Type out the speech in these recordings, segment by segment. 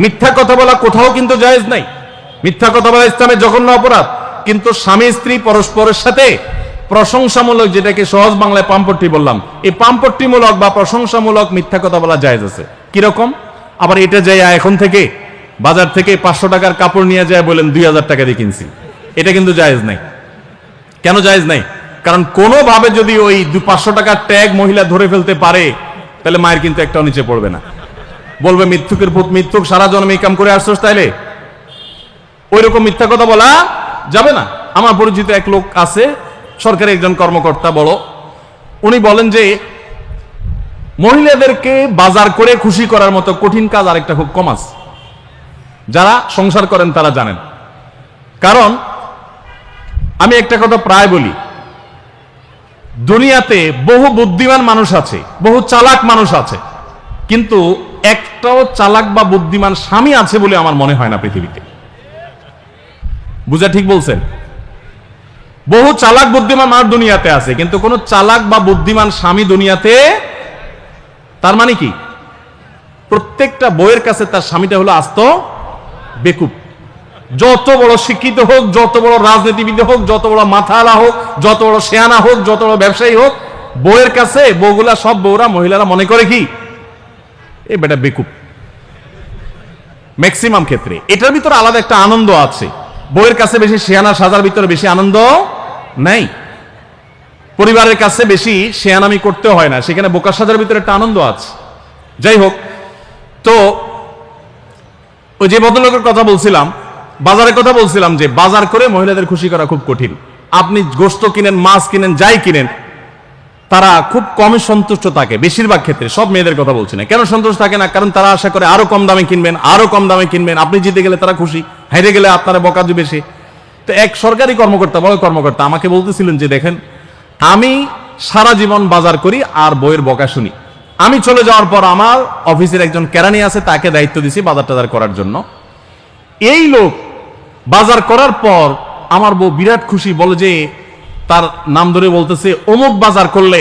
মিথ্যা কথা বলা কোথাও কিন্তু জায়েজ নাই। মিথ্যা কথা বলা ইসলামের জঘন্য অপরাধ। কিন্তু স্বামী স্ত্রী পরস্পরের সাথে প্রশংসামূলক, যেটাকে সহজ বাংলায় পাম্পট্টি বললাম, এই পাম্পট্টিমূলক বা প্রশংসামূলক মিথ্যা কথা বলা জায়েজ আছে। কিরকম? আবার এটা যাই এখন থেকে বাজার থেকে 500 টাকার কাপড় নিয়ে যায় বলেন 2000 টাকা দিয়ে কিনছি, এটা কিন্তু জায়েজ নাই। কেন জায়েজ নাই? কারণ কোনোভাবে যদি ওই 500 টাকার ট্যাগ মহিলা ধরে ফেলতে পারে, তাহলে মায়ের কিন্তু একটাও নিচে পড়বে না। বলবে মিথ্যুকের পুত মিথ্যুক, সারা জন্ম এই কাম করে আসছোস, তাইলে ওই রকম মিথ্যা কথা বলা যাবে না। আমার পরিচিত এক লোক আছে, সরকারি একজন কর্মকর্তা বড়, উনি বলেন যে মহিলাদেরকে বাজার করে খুশি করার মতো কঠিন কাজ আরেকটা খুব কম আছে। যারা সংসার করেন তারা জানেন। কারণ আমি একটা কথা প্রায় বলি, দুনিয়াতে বহু বুদ্ধিমান মানুষ আছে, বহু চালাক মানুষ আছে, কিন্তু একটাও চালাক বা বুদ্ধিমান স্বামী আছে বলে আমার মনে হয় না পৃথিবীতে। বুঝা ঠিক বলছেন? বহু চালাক বুদ্ধিমান মানুষ দুনিয়াতে আছে, কিন্তু কোন চালাক বা বুদ্ধিমান স্বামী দুনিয়াতে। তার মানে কি? প্রত্যেকটা বউয়ের কাছে তার স্বামীটা হলো আস্ত বেকুব। যত বড় শিক্ষিত হোক, যত বড় রাজনীতিবিদ হোক, যত বড় মাথাওয়ালা হোক, যত বড় শেয়ানা হোক, যত বড় ব্যবসায়ী হোক, বউয়ের কাছে বউগুলা, সব বউরা, মহিলারা মনে করে কি এই বেটা বেকুব। ম্যাক্সিমাম ক্ষেত্রে এটার ভিতরে আলাদা একটা আনন্দ আছে। বউয়ের কাছে বেশি শেয়ানা সাজার ভিতরে বেশি আনন্দ নাই। পরিবারের কাছে বেশি শেয়ানামি করতে হয় না, সেখানে বোকা সাজার ভিতরে একটা আনন্দ আছে। যাই হোক, তো ওই যে ভদ্রলোকের কথা বলছিলাম, বাজারের কথা বলছিলাম, যে বাজার করে মহিলাদের খুশি করা খুব কঠিন। আপনি গোশত কিনেন, মাছ কিনেন, যাই কিনেন, তারা খুব কমই সন্তুষ্ট থাকে বেশিরভাগ ক্ষেত্রে। সব মেয়েদের কথা বলছি না। কেন সন্তুষ্ট থাকে না? কারণ তারা আশা করে আরো কম দামে কিনবেন, আরো কম দামে কিনবেন। আপনি জিতে গেলে তারা খুশি, হেরে গেলে আপনারা বকা দিবে সে। তো এক সরকারি কর্মকর্তা, বড় কর্মকর্তা, আমাকে বলতেছিলেন যে দেখেন, আমি সারা জীবন বাজার করি আর বইয়ের বকা শুনি। আমি চলে যাওয়ার পর আমার অফিসের একজন কেরানি আছে, তাকে দায়িত্ব দিছি বাজার টাজার করার জন্য। এই লোক বাজার করার পর আমার বউ বিরাট খুশি, বলে যে তার নাম ধরে বলতেছে, অমুক বাজার করলে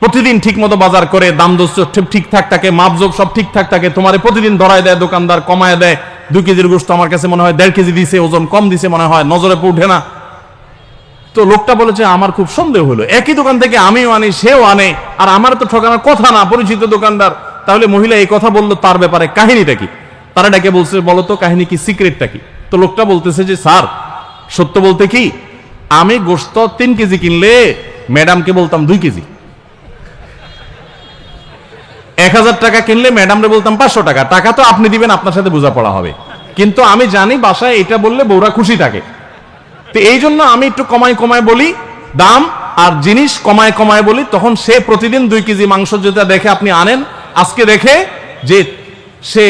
প্রতিদিন ঠিক মতো বাজার করে, দাম দোষ ঠিকঠাক থাকে, মাপজোক সব ঠিকঠাক থাকে, তোমার প্রতিদিন ধরায় দেয়, দোকানদার কমায় দেয়। 2 কেজির গোশত আমার কাছে মনে হয় 1.5 কেজি দিছে, ওজন কম দিছে মনে হয়, নজরে উঠে না। তো লোকটা বলেছে আমার খুব সন্দেহ হলো, একই দোকান থেকে আমিও আনি, সেও আনে, আর আমার তো ঠকানোর কথা না, পরিচিত দোকানদার। তাহলে মহিলা এই কথা বললো, তার ব্যাপারে কাহিনীটা কি? তারা ডেকে বলছে, বলো তো কাহিনী কি, সিক্রেটটা কি? তো লোকটা বলতেছে যে স্যার, সত্য বলতে কি, আমি গোশত 3 কেজি কিনলে ম্যাডামকে বলতাম 2 কেজি, 1000 টাকা কিনলে ম্যাডামরে বলতাম 500 টাকা। টাকা তো আপনি দিবেন, আপনার সাথে বোঝাপড়া হবে, কিন্তু আমি জানি বাসায় এটা বললে বউরা খুশি থাকে। তো এই জন্য আমি একটু কমায় কমায় বলি দাম, আর জিনিস কমায় কমায় বলি। তখন সে প্রতিদিন 2 কেজি মাংস যেটা দেখে আপনি আনেন, আজকে দেখে যে সে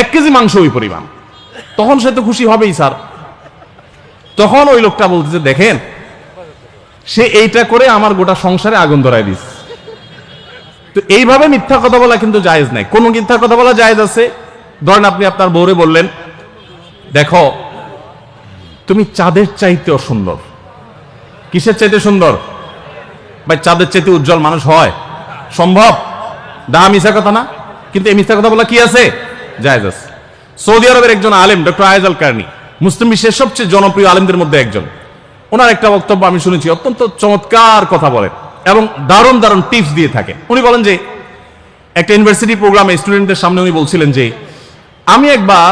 1 কেজি মাংস ওই পরিমাণ, তখন সে তো খুশি হবেই স্যার। তখন ওই লোকটা বলতেছে দেখেন, সে এইটা করে আমার গোটা সংসারে আগুন ধরায় দিস। তো এইভাবে মিথ্যা কথা বলা কিন্তু জায়েজ নাই। কোন মিথ্যা কথা বলা জায়েজ আছে? ধরেন আপনি আপনার বউরে বললেন, দেখো তুমি চাঁদের চাইতেও সুন্দর। কিসের চাইতে সুন্দর? ভাই চাঁদের চাইতে উজ্জ্বল মানুষ হয় সম্ভব? দাম মিথ্যা কথা না? কিন্তু এই মিথ্যা কথা বলা কি আছে? জায়েজ আছে। সৌদি আরবের একজন আলেম, ডক্টর আয়েজ আল কারনি, মুসলিম বিশ্বের সবচেয়ে জনপ্রিয় আলেমদের মধ্যে একজন। ওনার একটা বক্তব্য আমি শুনেছি, অত্যন্ত চমৎকার কথা বলেন এবং দারুণ দারুণ টিপস দিয়ে থাকে। উনি বলেন যে একটা ইউনিভার্সিটি প্রোগ্রামে স্টুডেন্টদের সামনে উনি বলছিলেন যে আমি একবার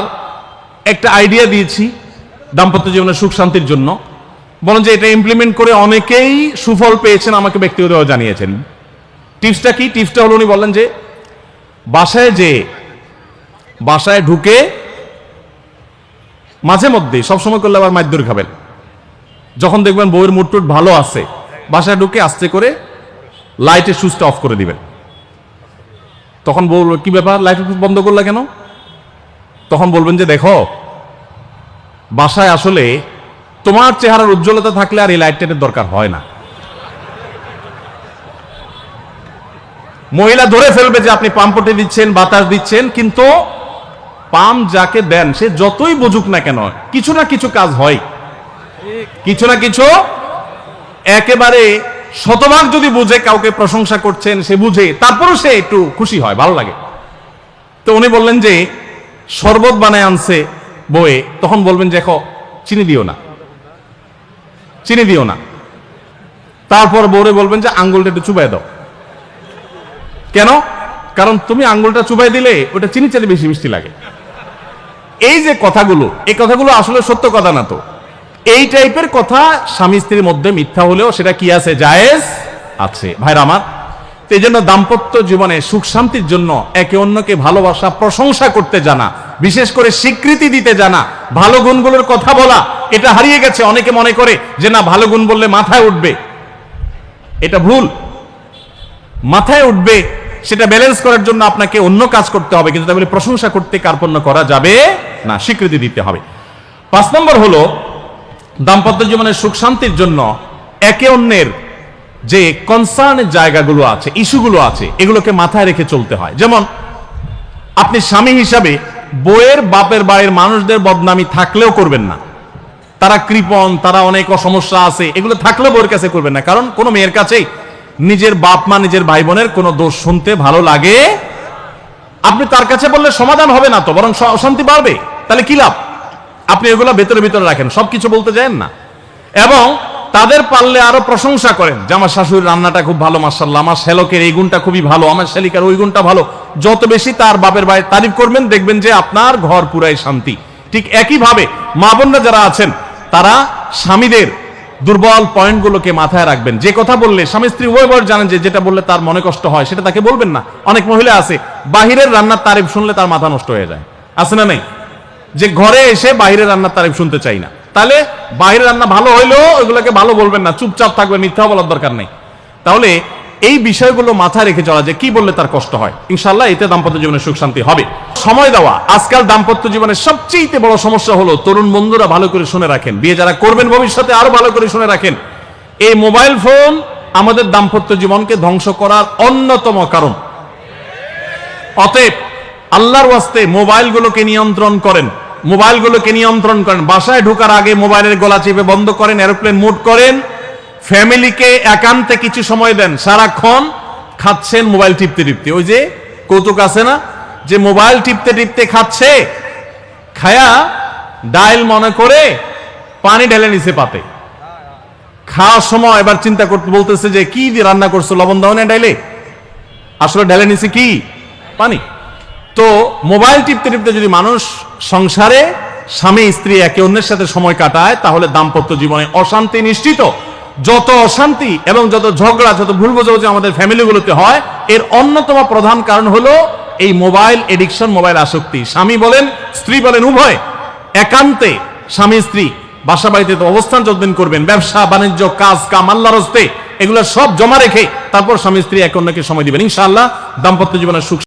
একটা আইডিয়া দিয়েছি দাম্পত্য জীবনের সুখ শান্তির জন্য। বলেন যে এটা ইমপ্লিমেন্ট করে অনেকেই সুফল পেয়েছেন, আমাকে ব্যক্তিগতভাবে জানিয়েছেন। টিপসটা কি? টিপসটা হলো, উনি বললেন যে বাসায় ঢুকে মাঝে মধ্যে, সবসময় করলে আবার মাইর দূর খাবেন, যখন দেখবেন বউয়ের মুড টুট ভালো আছে, বাসায় ঢুকে আস্তে করে লাইটের সুইচটা অফ করে দিবেন। তখন বলবো কি ব্যাপার, লাইট বন্ধ করলা কেন? তখন বলবেন যে দেখো, বাসায় আসলে তোমার চেহারার উজ্জ্বলতা থাকলে আর এই লাইটের দরকার হয় না। মহিলা ধরে ফেলবে যে আপনি পাম্পটে দিচ্ছেন, বাতাস দিচ্ছেন, কিন্তু পাম্প যাকে দেন সে যতই বুঝুক না কেন, কিছু না কিছু কাজ হয়, কিছু না কিছু। একেবারে শতভাগ যদি বুঝে কাউকে প্রশংসা করছেন, সে বুঝে, তারপরও সে একটু খুশি হয়, ভালো লাগে। তো উনি বললেন যে শরবত বানায় আনছে বউয়ে, তখন বলবেন যে দেখো চিনি দিও না, চিনি দিও না। তারপর বউরে বলবেন যে আঙ্গুলটা একটু চুবাই দাও। কেন? কারণ তুমি আঙ্গুলটা চুবাই দিলে ওটা চিনি চাইতে বেশি মিষ্টি লাগে। এই যে কথাগুলো, এই কথাগুলো আসলে সত্য কথা না। তো এই টাইপের কথা স্বামী স্ত্রীর মধ্যে মিথ্যা হলেও সেটা কি আছে? জায়েজ আছে। ভাইরা আমার, এই জন্য দাম্পত্য জীবনে সুখ শান্তির জন্য একে অন্যকে ভালোবাসা, প্রশংসা করতে জানা, বিশেষ করে স্বীকৃতি দিতে জানা, ভালো গুণগুলোর কথা বলা, এটা হারিয়ে গেছে। অনেকে মনে করে যে না, ভালো গুণ বললে মাথায় উঠবে। এটা ভুল। মাথায় উঠবে সেটা ব্যালেন্স করার জন্য আপনাকে অন্য কাজ করতে হবে, কিন্তু তাহলে প্রশংসা করতে কার্পণ্য করা যাবে না, স্বীকৃতি দিতে হবে। 5 নম্বর হলো দাম্পত্য জীবনের সুখ শান্তির জন্য একে অন্যের যে কনসার্নের জায়গাগুলো আছে, ইস্যুগুলো আছে, এগুলোকে মাথায় রেখে চলতে হয়। যেমন আপনি স্বামী হিসাবে বউয়ের বাপের বাড়ির মানুষদের বদনামি থাকলেও করবেন না। তারা কৃপণ, তারা অনেক সমস্যা আছে, এগুলো থাকলেও বউয়ের কাছে করবেন না। কারণ কোনো মেয়ের কাছেই নিজের বাপ মা, নিজের ভাই বোনের কোনো দোষ শুনতে ভালো লাগে। আপনি তার কাছে বললে সমাধান হবে না, তো বরং অশান্তি বাড়বে। তাহলে কি লাভ? আপনি এগুলো ভেতরে ভিতরে রাখেন, সবকিছু বলতে যান না। এবং তাদের পারলে আরো প্রশংসা করেন যে আমার শাশুড়ির রান্নাটা খুব ভালো, মাশাআল্লাহ, আমার শ্যালকের এই গুণটা খুবই ভালো, আমার শ্যালিকার ওই গুণটা ভালো। যত বেশি তার বাপের বাড়ির তারিফ করবেন, দেখবেন যে আপনার ঘর পুরাই শান্তি। ঠিক একইভাবে মা বোনরা যারা আছেন, তারা স্বামীদের দুর্বল পয়েন্টগুলোকে মাথায় রাখবেন। যে কথা বললে স্বামী স্ত্রী উভয় জানেন যে যেটা বললে তার মনে কষ্ট হয়, সেটা তাকে বলবেন না। অনেক মহিলা আছে বাহিরের রান্নার তারিফ শুনলে তার মাথা নষ্ট হয়ে যায়, আছে না নেই? যে ঘরে এসে বাইরের রান্নার তারিফ শুনতে চাই না। তাহলে বাইরের রান্না ভালো হইলেও ওইগুলোকে ভালো বলবেন না, চুপচাপ থাকবেন, মিথ্যা বলার দরকার নেই। তাহলে এই বিষয়গুলো মাথায় রেখে চলা, যে কি বললে তার কষ্ট হয়, ইনশাআল্লাহ এতে দাম্পত্য জীবনে সুখ শান্তি হবে। সময় দেওয়া আজকাল দাম্পত্য জীবনের সবচেয়ে বড় সমস্যা হলো, তরুণ বন্ধুরা ভালো করে শুনে রাখেন, বিয়ে যারা করবেন ভবিষ্যতে আরো ভালো করে শুনে রাখেন, এই মোবাইল ফোন আমাদের দাম্পত্য জীবনকে ধ্বংস করার অন্যতম কারণ। অতএব আল্লাহর ওয়াস্তে মোবাইলগুলোকে নিয়ন্ত্রণ করেন, মোবাইলগুলোকে নিয়ন্ত্রণ করেন। বাসায় ঢোকার আগে মোবাইলের গলা চেপে বন্ধ করেন, এরোপ্লেন মোড করেন। ফ্যামিলিকে একান্তে কিছু সময় দেন। সারাক্ষণ খাচ্ছেন মোবাইল টিপতে টিপতে, ওই যে কৌতুক আছে না, যে মোবাইল টিপতে টিপতে খাচ্ছে, খায়া ডাইল মনে করে পানি ঢেলে নিছে পাতে। খাওয়ার সময় এবার চিন্তা করতে বলতেছে যে কি দিয়ে রান্না করছো, লবণ দাও না ডাইলে, আসলে ঢেলে নিছে কি পানি। তো মোবাইল টিপতে টিপতে যদি মানুষ সংসারে স্বামী স্ত্রী একে অন্যের সাথে সময় কাটায়, তাহলে দাম্পত্য জীবনে অশান্তি নিশ্চিত। যত অশান্তি এবং যত ঝগড়া, যত ভুল বোঝাবুঝি আমাদের ফ্যামিলিগুলোতে হয়, এর অন্যতম প্রধান কারণ হলো এই মোবাইল এডিকশন, মোবাইল আসক্তি। স্বামী বলেন স্ত্রী বলেন উভয় একান্তে স্বামী স্ত্রী বাসা বাড়িতে তো অবস্থান যতদিন করবেন, ব্যবসা বাণিজ্য, কাজ কাম, আল্লাহর হস্তে, এগুলো সব জমা রেখে তারপর স্বামী স্ত্রী একে অন্যকে সময় দিবেন। ইনশাআল্লাহ দাম্পত্য জীবনের সুখ